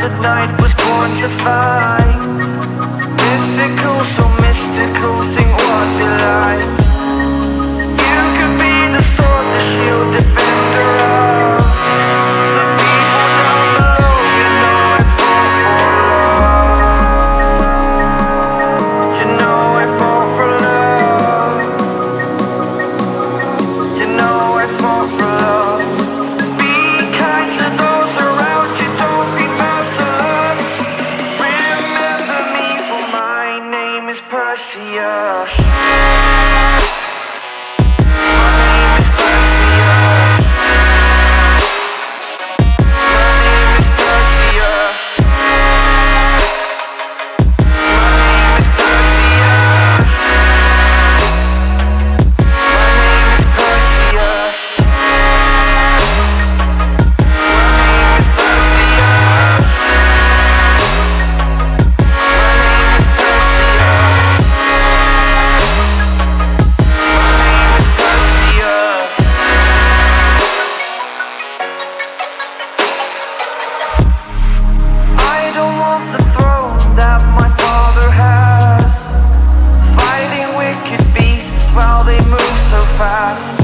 at night was born to fight. Mythical, so mystical, think what you like. You could be the sword, the shield, defender of the people down below. You know I fall for love. You know I fall for love. You know I fall for love. Be kind to those around you, don't be merciless. Remember me, for my name is Perseus. While they move so fast,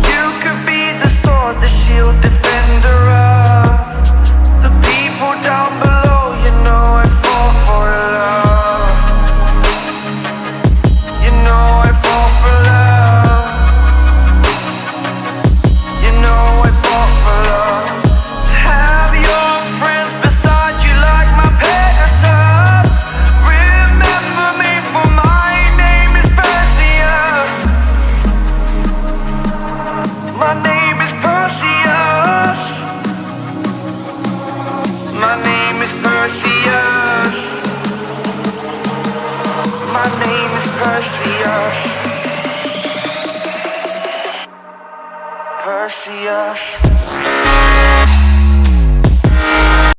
you could be the sword, the shield, defender of the people down below. You know I fall for love. You know I fall for love. You know I fall for love. Have your friends beside you like my Pegasus. Remember me, for my name is Perseus. My name is Perseus. My name is Perseus. My name is Perseus.